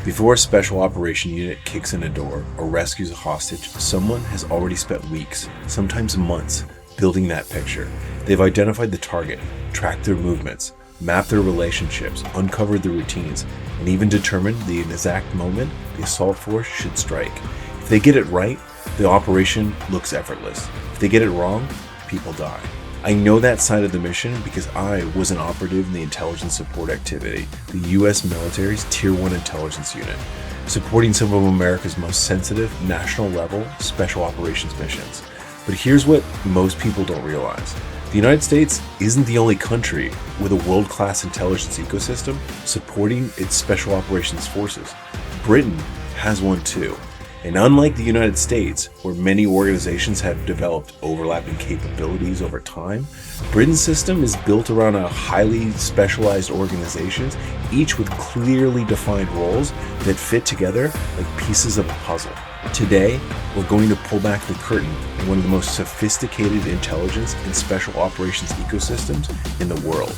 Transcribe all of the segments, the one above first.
Before a special operation unit kicks in a door or rescues a hostage, someone has already spent weeks, sometimes months, building that picture. They've identified the target, tracked their movements, mapped their relationships, uncovered the routines, and even determined the exact moment the assault force should strike. If they get it right, the operation looks effortless. If they get it wrong, people die. I know that side of the mission because I was an operative in the intelligence support activity, the US military's Tier 1 intelligence unit, supporting some of America's most sensitive, national-level special operations missions. But here's what most people don't realize. The United States isn't the only country with a world-class intelligence ecosystem supporting its special operations forces. Britain has one too. And unlike the United States, where many organizations have developed overlapping capabilities over time, Britain's system is built around a highly specialized organizations, each with clearly defined roles that fit together like pieces of a puzzle. Today, we're going to pull back the curtain on one of the most sophisticated intelligence and special operations ecosystems in the world.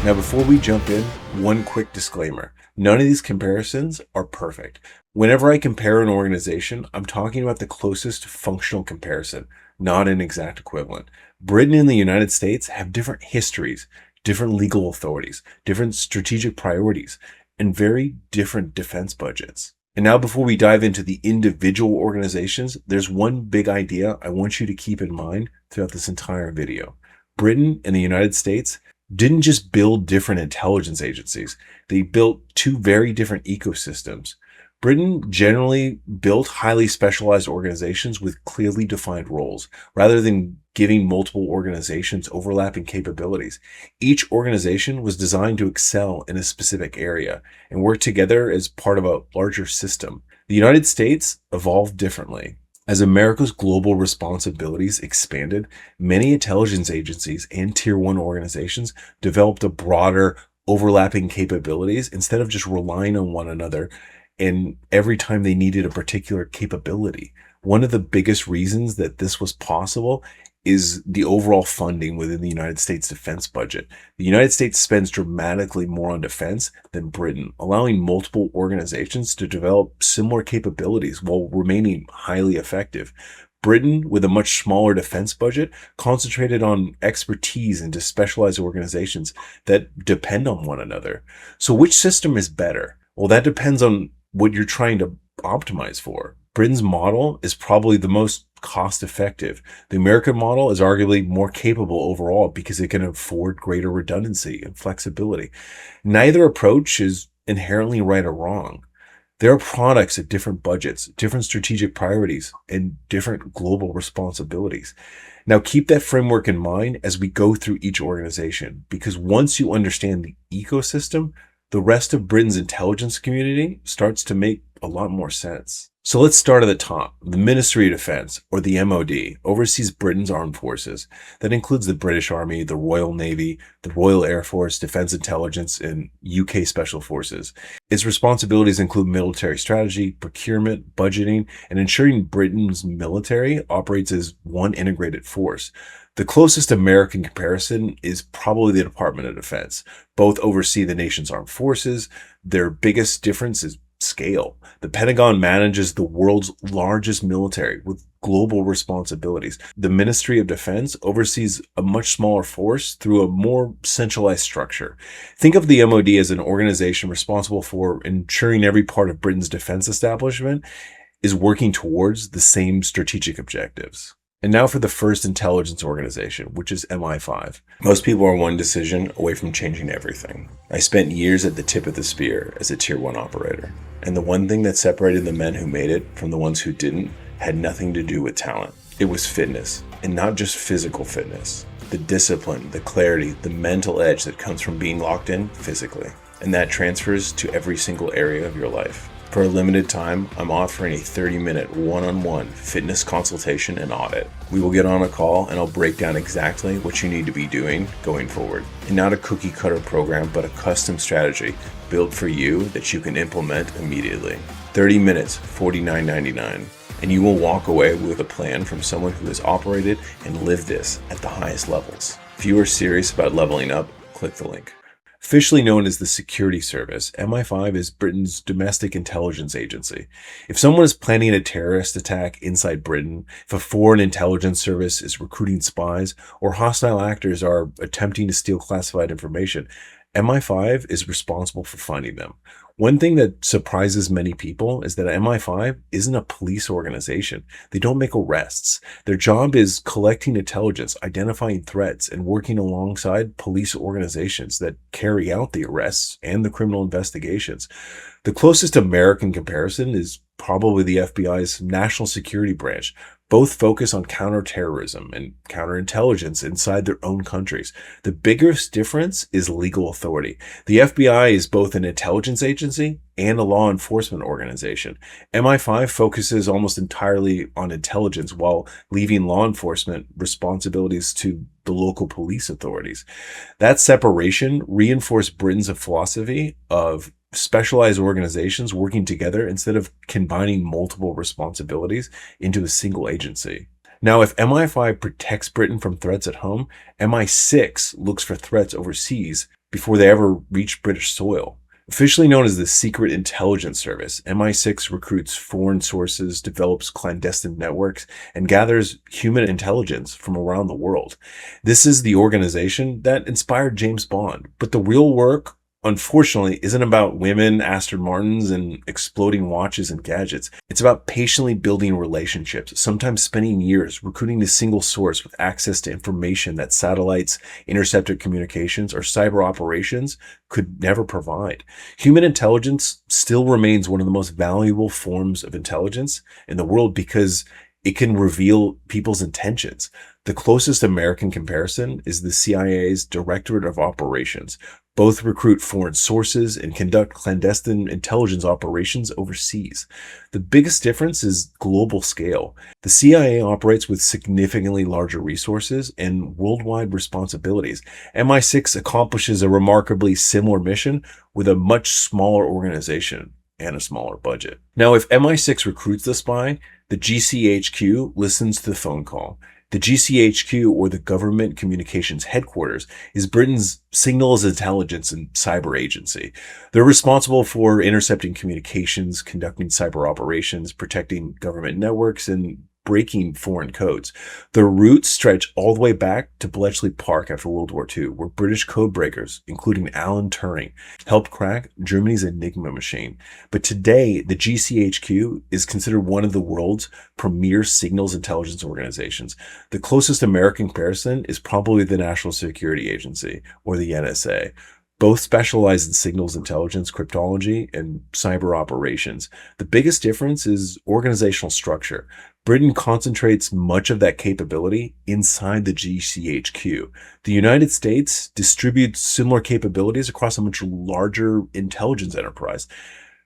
Now, before we jump in, one quick disclaimer. None of these comparisons are perfect. Whenever I compare an organization, I'm talking about the closest functional comparison, not an exact equivalent. Britain and the United States have different histories, different legal authorities, different strategic priorities, and very different defense budgets. And now, before we dive into the individual organizations, there's one big idea I want you to keep in mind throughout this entire video. Britain and the United States didn't just build different intelligence agencies, they built two very different ecosystems. Britain generally built highly specialized organizations with clearly defined roles, rather than giving multiple organizations overlapping capabilities. Each organization was designed to excel in a specific area and work together as part of a larger system. The United States evolved differently. As America's global responsibilities expanded, many intelligence agencies and Tier 1 organizations developed a broader, overlapping capabilities instead of just relying on one another and every time they needed a particular capability. One of the biggest reasons that this was possible is the overall funding within the United States defense budget. The United States spends dramatically more on defense than Britain, allowing multiple organizations to develop similar capabilities while remaining highly effective. Britain, with a much smaller defense budget, concentrated on expertise into specialized organizations that depend on one another. So which system is better? Well, that depends on what you're trying to optimize for. Britain's model is probably the most cost-effective. The American model is arguably more capable overall because it can afford greater redundancy and flexibility. Neither approach is inherently right or wrong. There are products at different budgets, different strategic priorities, and different global responsibilities. Now, keep that framework in mind as we go through each organization, because once you understand the ecosystem, the rest of Britain's intelligence community starts to make a lot more sense. So let's start at the top. The Ministry of Defense, or the MOD, oversees Britain's armed forces. That includes the British Army, the Royal Navy, the Royal Air Force, Defence Intelligence, and UK Special Forces. Its responsibilities include military strategy, procurement, budgeting, and ensuring Britain's military operates as one integrated force. The closest American comparison is probably the Department of Defense. Both oversee the nation's armed forces. Their biggest difference is scale. The Pentagon manages the world's largest military with global responsibilities. The Ministry of Defense oversees a much smaller force through a more centralized structure. Think of the MOD as an organization responsible for ensuring every part of Britain's defense establishment is working towards the same strategic objectives. And now for the first intelligence organization, which is MI5. Most people are one decision away from changing everything. I spent years at the tip of the spear as a Tier 1 operator. And the one thing that separated the men who made it from the ones who didn't had nothing to do with talent. It was fitness, and not just physical fitness. The discipline, the clarity, the mental edge that comes from being locked in physically. And that transfers to every single area of your life. For a limited time, I'm offering a 30-minute one-on-one fitness consultation and audit. We will get on a call and I'll break down exactly what you need to be doing going forward. And not a cookie-cutter program, but a custom strategy built for you that you can implement immediately. 30 minutes, $49.99. and you will walk away with a plan from someone who has operated and lived this at the highest levels. If you are serious about leveling up, click the link. Officially known as the Security Service, MI5 is Britain's domestic intelligence agency. If someone is planning a terrorist attack inside Britain, if a foreign intelligence service is recruiting spies, or hostile actors are attempting to steal classified information, MI5 is responsible for finding them. One thing that surprises many people is that MI5 isn't a police organization. They don't make arrests. Their job is collecting intelligence, identifying threats, and working alongside police organizations that carry out the arrests and the criminal investigations. The closest American comparison is probably the FBI's National Security Branch. Both focus on counterterrorism and counterintelligence inside their own countries. The biggest difference is legal authority. The FBI is both an intelligence agency and a law enforcement organization. MI5 focuses almost entirely on intelligence while leaving law enforcement responsibilities to the local police authorities. That separation reinforced Britain's philosophy of specialized organizations working together instead of combining multiple responsibilities into a single agency. Now, if MI5 protects Britain from threats at home, MI6 looks for threats overseas before they ever reach British soil. Officially known as the Secret Intelligence Service, MI6 recruits foreign sources, develops clandestine networks, and gathers human intelligence from around the world. This is the organization that inspired James Bond, but the real work, unfortunately, isn't about women, Aston Martins, and exploding watches and gadgets. It's about patiently building relationships, sometimes spending years recruiting a single source with access to information that satellites, intercepted communications, or cyber operations could never provide. Human intelligence still remains one of the most valuable forms of intelligence in the world because it can reveal people's intentions. The closest American comparison is the CIA's Directorate of Operations. Both recruit foreign sources and conduct clandestine intelligence operations overseas. The biggest difference is global scale. The CIA operates with significantly larger resources and worldwide responsibilities. MI6 accomplishes a remarkably similar mission with a much smaller organization and a smaller budget. Now, if MI6 recruits the spy, the GCHQ listens to the phone call. The GCHQ, or the Government Communications Headquarters, is Britain's signals intelligence and cyber agency. They're responsible for intercepting communications, conducting cyber operations, protecting government networks, and breaking foreign codes. Their roots stretch all the way back to Bletchley Park after World War II, where British code breakers, including Alan Turing, helped crack Germany's Enigma machine. But today, the GCHQ is considered one of the world's premier signals intelligence organizations. The closest American comparison is probably the National Security Agency, or the NSA. Both specialize in signals intelligence, cryptology, and cyber operations. The biggest difference is organizational structure. Britain concentrates much of that capability inside the GCHQ. The United States distributes similar capabilities across a much larger intelligence enterprise.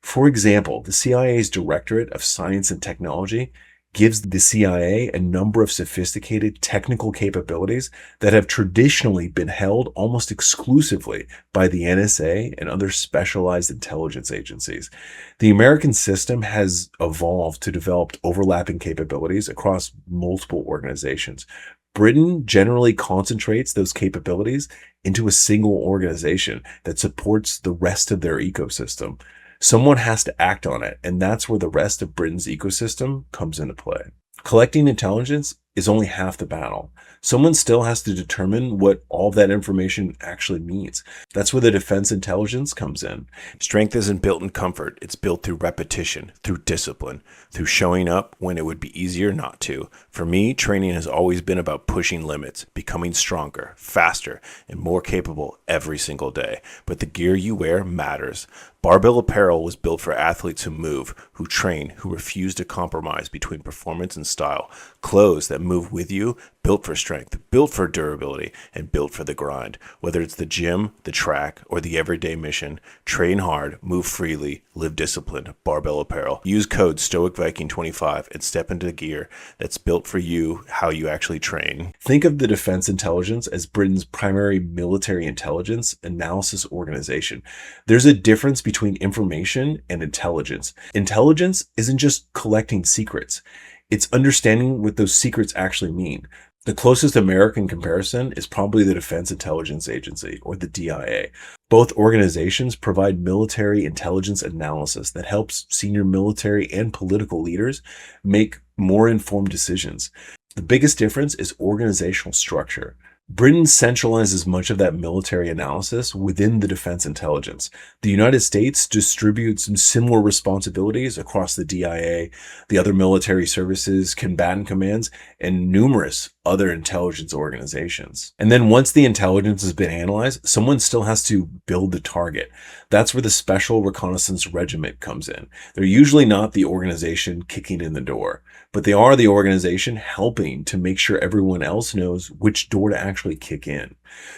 For example, the CIA's Directorate of Science and Technology gives the CIA a number of sophisticated technical capabilities that have traditionally been held almost exclusively by the NSA and other specialized intelligence agencies. The American system has evolved to develop overlapping capabilities across multiple organizations. Britain generally concentrates those capabilities into a single organization that supports the rest of their ecosystem. Someone has to act on it, and that's where the rest of Britain's ecosystem comes into play. Collecting intelligence is only half the battle. Someone still has to determine what all that information actually means. That's where the defense intelligence comes in. Strength isn't built in comfort. It's built through repetition, through discipline, through showing up when it would be easier not to. For me, training has always been about pushing limits, becoming stronger, faster, and more capable every single day. But the gear you wear matters. Barbell Apparel was built for athletes who move, who train, who refuse to compromise between performance and style. Clothes that move with you, built for strength, built for durability, and built for the grind. Whether it's the gym, the track, or the everyday mission, train hard, move freely, live disciplined. Barbell Apparel. Use code Stoic Viking 25 and step into gear that's built for you, how you actually train. Think of the Defense Intelligence as Britain's primary military intelligence analysis organization. There's a difference between information and intelligence. Intelligence isn't just collecting secrets. It's understanding what those secrets actually mean. The closest American comparison is probably the Defense Intelligence Agency, or the DIA. Both organizations provide military intelligence analysis that helps senior military and political leaders make more informed decisions. The biggest difference is organizational structure. Britain centralizes much of that military analysis within the Defense Intelligence. The United States distributes some similar responsibilities across the DIA, the other military services, combatant commands, and numerous other intelligence organizations. And then once the intelligence has been analyzed, someone still has to build the target. That's where the Special Reconnaissance Regiment comes in. They're usually not the organization kicking in the door, but they are the organization helping to make sure everyone else knows which door to actually kick in.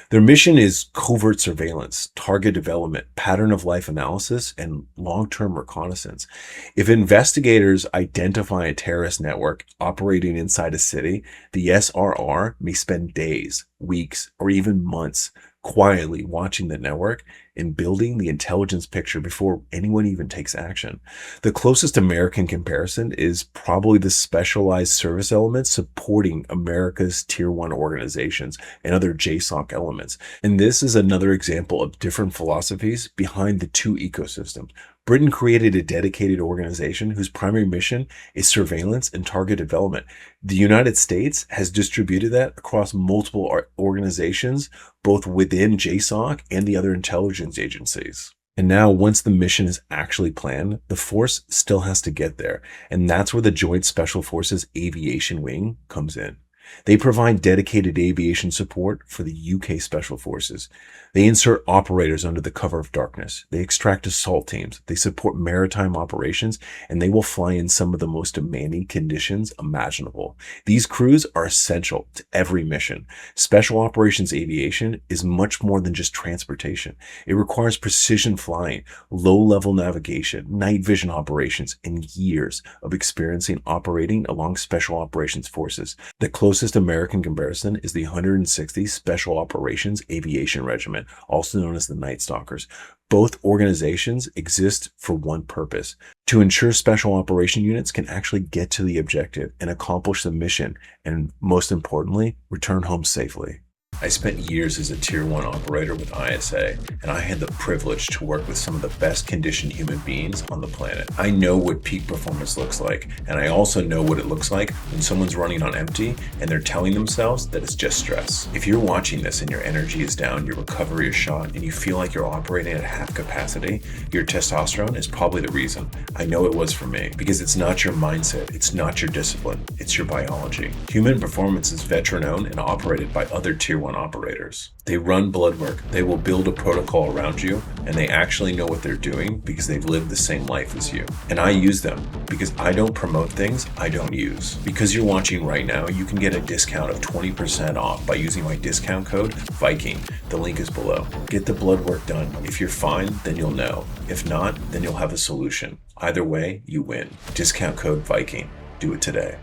Their mission is covert surveillance, target development, pattern of life analysis, and long-term reconnaissance. If investigators identify a terrorist network operating inside a city, the SRR may spend days, weeks, or even months quietly watching the network and building the intelligence picture before anyone even takes action. The closest American comparison is probably the specialized service elements supporting America's Tier 1 organizations and other JSOC elements. And this is another example of different philosophies behind the two ecosystems. Britain created a dedicated organization whose primary mission is surveillance and target development. The United States has distributed that across multiple organizations, both within JSOC and the other intelligence agencies. And now, once the mission is actually planned, the force still has to get there. And that's where the Joint Special Forces Aviation Wing comes in. They provide dedicated aviation support for the UK Special Forces. They insert operators under the cover of darkness. They extract assault teams. They support maritime operations, and they will fly in some of the most demanding conditions imaginable. These crews are essential to every mission. Special Operations Aviation is much more than just transportation. It requires precision flying, low-level navigation, night vision operations, and years of experiencing operating along Special Operations Forces. The closest American comparison is the 160th Special Operations Aviation Regiment, also known as the Night Stalkers. Both organizations exist for one purpose: to ensure special operation units can actually get to the objective and accomplish the mission, and most importantly, return home safely. I spent years as a Tier 1 operator with ISA, and I had the privilege to work with some of the best conditioned human beings on the planet. I know what peak performance looks like, and I also know what it looks like when someone's running on empty and they're telling themselves that it's just stress. If you're watching this and your energy is down, your recovery is shot, and you feel like you're operating at half capacity, your testosterone is probably the reason. I know it was for me, because it's not your mindset, it's not your discipline, it's your biology. Human performance is veteran-owned and operated by other Tier 1 operators. They run blood work, they will build a protocol around you, and they actually know what they're doing because they've lived the same life as you. And I use them because I don't promote things I don't use. Because you're watching right now, you can get a discount of 20% off by using my discount code Viking. The link is below. Get the blood work done. If you're fine, then you'll know. If not, then you'll have a solution. Either way, you win. Discount code Viking. Do it today.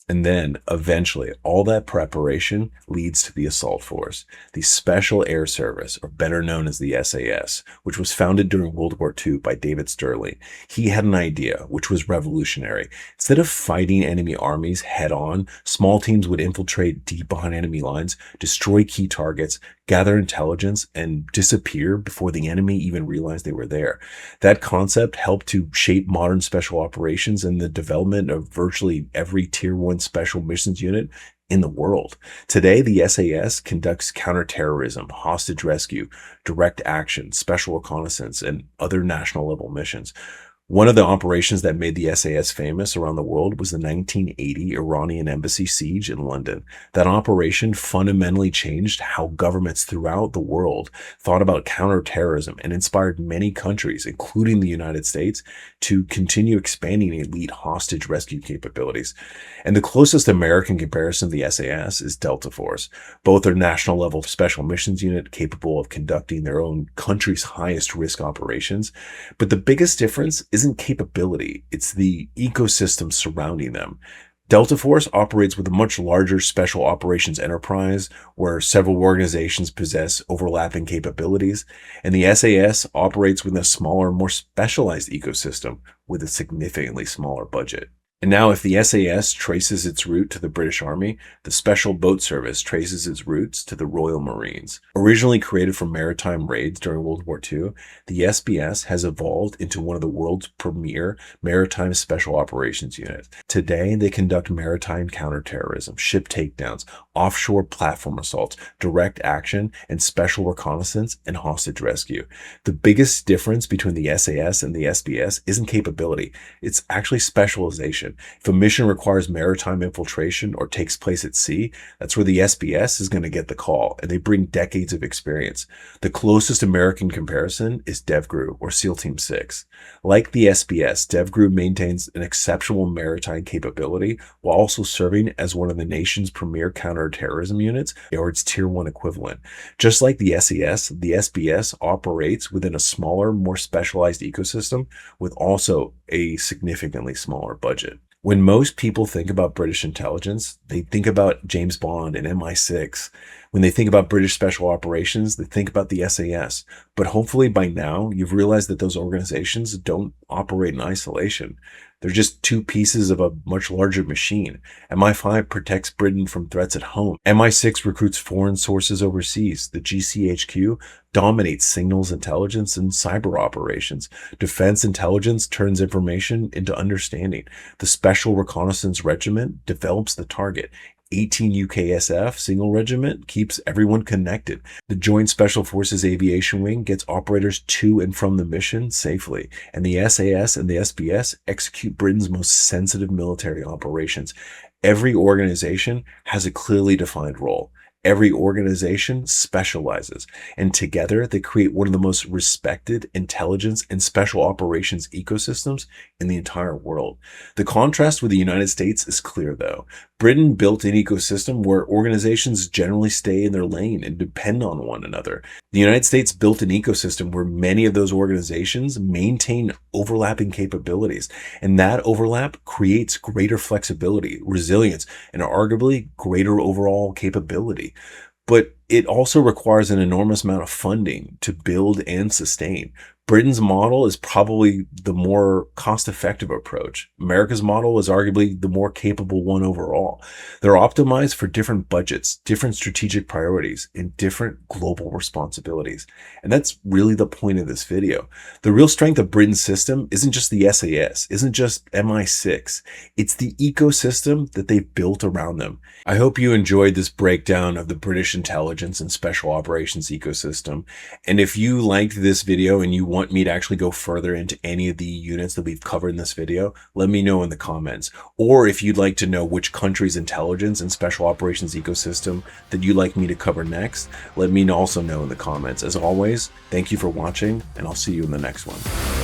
And then, eventually, all that preparation leads to the assault force, the Special Air Service, or better known as the SAS, which was founded during World War II by David Stirling. He had an idea, which was revolutionary. Instead of fighting enemy armies head-on, small teams would infiltrate deep behind enemy lines, destroy key targets, gather intelligence, and disappear before the enemy even realized they were there. That concept helped to shape modern special operations and the development of virtually every Tier 1 special missions unit in the world. Today, the SAS conducts counterterrorism, hostage rescue, direct action, special reconnaissance, and other national level missions. One of the operations that made the SAS famous around the world was the 1980 Iranian embassy siege in London. That operation fundamentally changed how governments throughout the world thought about counterterrorism and inspired many countries, including the United States, to continue expanding elite hostage rescue capabilities. And the closest American comparison to the SAS is Delta Force. Both are national level special missions unit capable of conducting their own country's highest risk operations. But the biggest difference isn't capability, it's the ecosystem surrounding them. Delta Force operates with a much larger special operations enterprise where several organizations possess overlapping capabilities, and the SAS operates within a smaller, more specialized ecosystem with a significantly smaller budget. And now if the SAS traces its route to the British Army, the Special Boat Service traces its roots to the Royal Marines. Originally created for maritime raids during World War II, the SBS has evolved into one of the world's premier maritime special operations units. Today, they conduct maritime counterterrorism, ship takedowns, offshore platform assaults, direct action, and special reconnaissance and hostage rescue. The biggest difference between the SAS and the SBS isn't capability, it's actually specialization. If a mission requires maritime infiltration or takes place at sea, that's where the SBS is going to get the call, and they bring decades of experience. The closest American comparison is DevGru or SEAL Team 6. Like the SBS, DevGru maintains an exceptional maritime capability while also serving as one of the nation's premier counterterrorism units, or its Tier 1 equivalent. Just like the SAS, the SBS operates within a smaller, more specialized ecosystem with also a significantly smaller budget. When most people think about British intelligence, they think about James Bond and MI6. When they think about British special operations, they think about the SAS. But hopefully by now, you've realized that those organizations don't operate in isolation. They're just two pieces of a much larger machine. MI5 protects Britain from threats at home. MI6 recruits foreign sources overseas. The GCHQ dominates signals intelligence and cyber operations. Defense intelligence turns information into understanding. The Special Reconnaissance Regiment develops the target. 18 UKSF Signal Regiment keeps everyone connected. The Joint Special Forces Aviation Wing gets operators to and from the mission safely. And the SAS and the SBS execute Britain's most sensitive military operations. Every organization has a clearly defined role. Every organization specializes, and together they create one of the most respected intelligence and special operations ecosystems in the entire world. The contrast with the United States is clear, though. Britain built an ecosystem where organizations generally stay in their lane and depend on one another. The United States built an ecosystem where many of those organizations maintain overlapping capabilities, and that overlap creates greater flexibility, resilience, and arguably greater overall capability. But it also requires an enormous amount of funding to build and sustain. Britain's model is probably the more cost-effective approach. America's model is arguably the more capable one overall. They're optimized for different budgets, different strategic priorities, and different global responsibilities. And that's really the point of this video. The real strength of Britain's system isn't just the SAS, isn't just MI6. It's the ecosystem that they've built around them. I hope you enjoyed this breakdown of the British intelligence and special operations ecosystem. And if you liked this video and you want me to actually go further into any of the units that we've covered in this video, let me know in the comments. Or if you'd like to know which country's intelligence and special operations ecosystem that you'd like me to cover next, let me also know in the comments. As always, thank you for watching, and I'll see you in the next one.